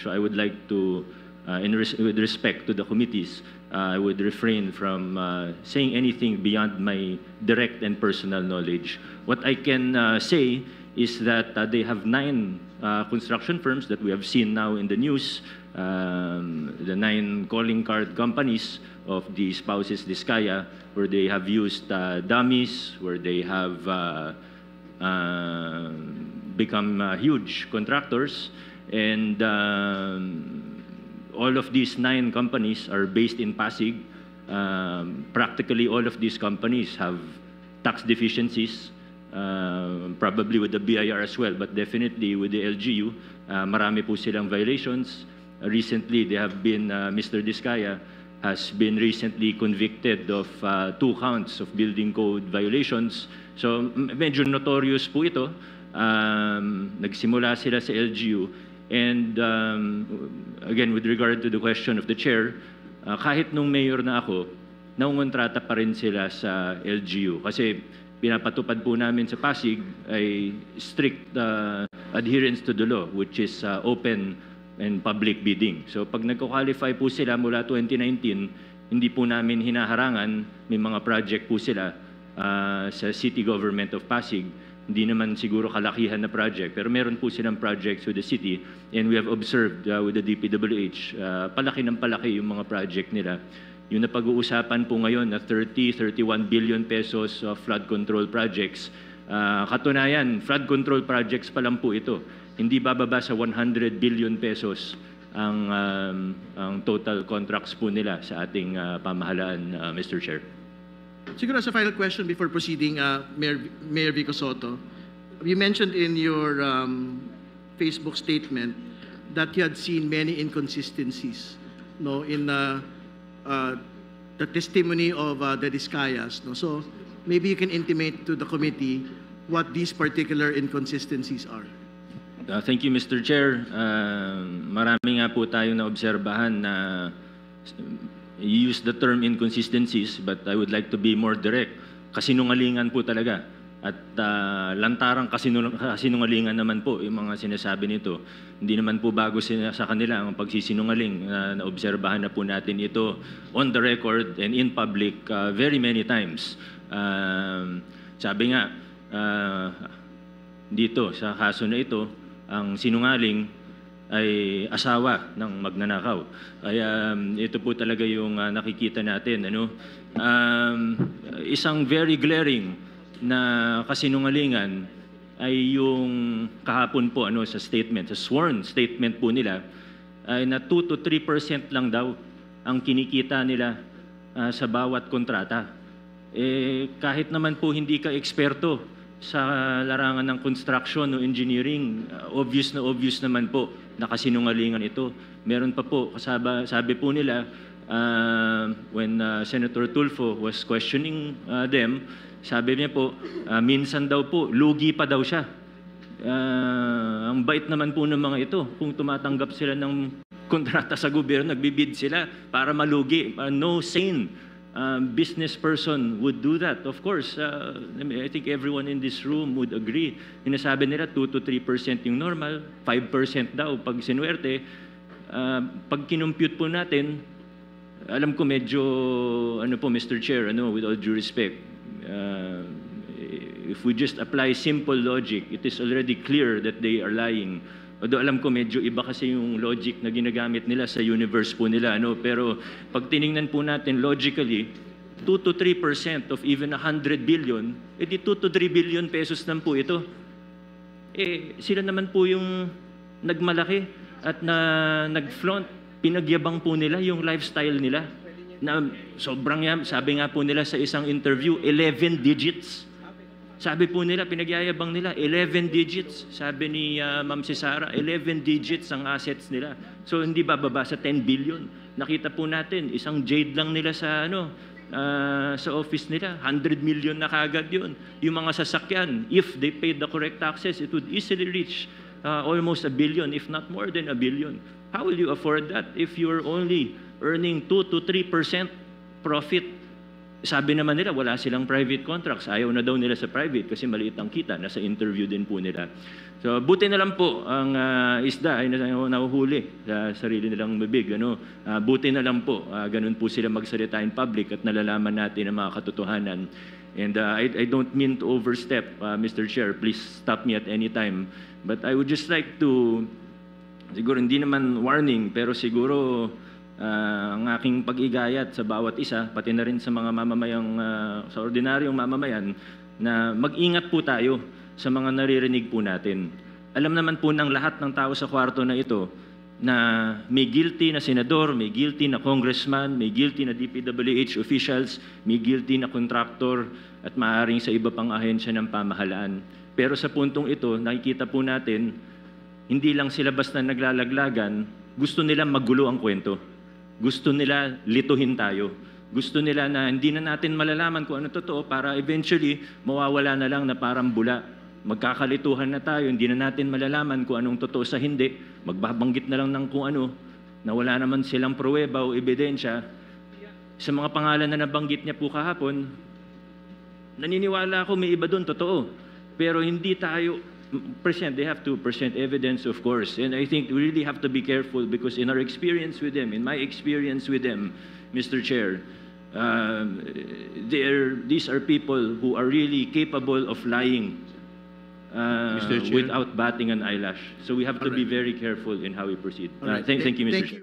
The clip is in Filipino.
So I would like to, with respect to the committees, I would refrain from saying anything beyond my direct and personal knowledge. What I can say is that they have 9 construction firms that we have seen now in the news, the 9 calling card companies of the spouses Diskaya, where they have used dummies, where they have become huge contractors, and all of these 9 companies are based in Pasig. Practically all of these companies have tax deficiencies, probably with the BIR as well, but definitely with the LGU. Marami po silang violations. Recently, they have been, Mr. Diskaya has been recently convicted of 2 counts of building code violations. So medyo notorious po ito. Nagsimula sila sa LGU. And again, with regard to the question of the chair, kahit nung mayor na ako, naungontrata pa rin sila sa LGU. Kasi pinapatupad po namin sa Pasig ay strict adherence to the law, which is open and public bidding. So pag nagko-qualify po sila mula 2019, hindi po namin hinaharangan, may mga project po sila sa City Government of Pasig. Hindi naman siguro kalakihan na project, pero meron po silang projects with the city, and we have observed with the DPWH, palaki ng palaki yung mga project nila. Yung napag-uusapan po ngayon na 31 billion pesos of flood control projects, katunayan, flood control projects pa lang po ito. Hindi bababa sa 100 billion pesos ang total contracts po nila sa ating pamahalaan, Mr. Chair. Siguro as a final question before proceeding, Mayor Vico Soto, you mentioned in your Facebook statement that you had seen many inconsistencies, no, in the testimony of the Diskayas, no? So maybe you can intimate to the committee what these particular inconsistencies are. Thank you, Mr. Chair. Marami nga po tayo na obserbahan na you use the term inconsistencies, but I would like to be more direct. Kasinungalingan po talaga. At lantarang kasinungalingan naman po yung mga sinasabi nito. Hindi naman po bago sa kanila ang pagsisinungaling. Naobserbahan na po natin ito on the record and in public very many times. Sabi nga, dito sa kaso na ito, ang sinungaling ay asawa ng magnanakaw. Kaya ito po talaga yung nakikita natin. Isang very glaring na kasinungalingan ay yung kahapon po sa statement, sa sworn statement po nila, ay na 2 to 3% lang daw ang kinikita nila sa bawat kontrata. Kahit naman po hindi ka eksperto sa larangan ng construction o engineering, obvious naman po na kasinungalingan ito. Meron pa po, sabi po nila, when Senator Tulfo was questioning them, sabi niya po, minsan daw po, lugi pa daw siya. Ang bait naman po ng mga ito. Kung tumatanggap sila ng kontrata sa gobyerno, nagbibid sila para malugi. No sane business person would do that. Of course, I think everyone in this room would agree. Sinasabi nila 2 to 3% yung normal, 5% daw pag sinuwerte. Pag kinumpute po natin, alam ko medyo, Mr. Chair, with all due respect, if we just apply simple logic, it is already clear that they are lying. Although alam ko medyo iba kasi yung logic na ginagamit nila sa universe po nila. Pero pag tiningnan po natin logically, 2 to 3% of even 100 billion, edi 2 to 3 billion pesos lang po ito. Sila naman po yung nagmalaki at nag-flaunt, pinagyabang po nila yung lifestyle nila. Na sobrang sabi nga po nila sa isang interview, 11 digits. Sabi po nila, pinagyayabang nila, 11 digits. Sabi ni Ma'am Cesara, 11 digits ang assets nila. So hindi bababa sa 10 billion. Nakita po natin, isang jade lang nila sa sa office nila, 100 million na kagad yun. Yung mga sasakyan, if they paid the correct taxes, it would easily reach almost 1 billion, if not more than 1 billion. How will you afford that if you're only earning 2 to 3% profit sabi naman nila, wala silang private contracts. Ayaw na daw nila sa private kasi maliit ang kita. Nasa interview din po nila. So, buti na lang po ang isda ay nahuhuli sa sarili nilang bibig. Buti na lang po. Ganun po sila magsalita in public at nalalaman natin ang mga katotohanan. And I don't mean to overstep, Mr. Chair. Please stop me at any time. But I would just like to, siguro hindi naman warning, pero siguro ang aking pag-igayat sa bawat isa, pati na rin sa mga mamamayang, sa ordinaryong mamamayan, na mag-ingat po tayo sa mga naririnig po natin. Alam naman po ng lahat ng tao sa kwarto na ito na may guilty na senador, may guilty na congressman, may guilty na DPWH officials, may guilty na contractor at maaaring sa iba pang ahensya ng pamahalaan. Pero sa puntong ito, nakikita po natin, hindi lang sila basta naglalaglagan, gusto nila magulo ang kwento. Gusto nila lituhin tayo. Gusto nila na hindi na natin malalaman kung ano totoo para eventually mawawala na lang na parang bula. Magkakalituhan na tayo, hindi na natin malalaman kung anong totoo sa hindi. Magbabanggit na lang ng kung ano na wala naman silang pruweba o ebidensya. Sa mga pangalan na nabanggit niya po kahapon, naniniwala ako may iba doon, totoo. Pero hindi tayo present, they have to present evidence, of course. And I think we really have to be careful because in our experience with them, in my experience with them, Mr. Chair, these are people who are really capable of lying without batting an eyelash. So we have to be very careful in how we proceed. Thank you, Mr. Chair.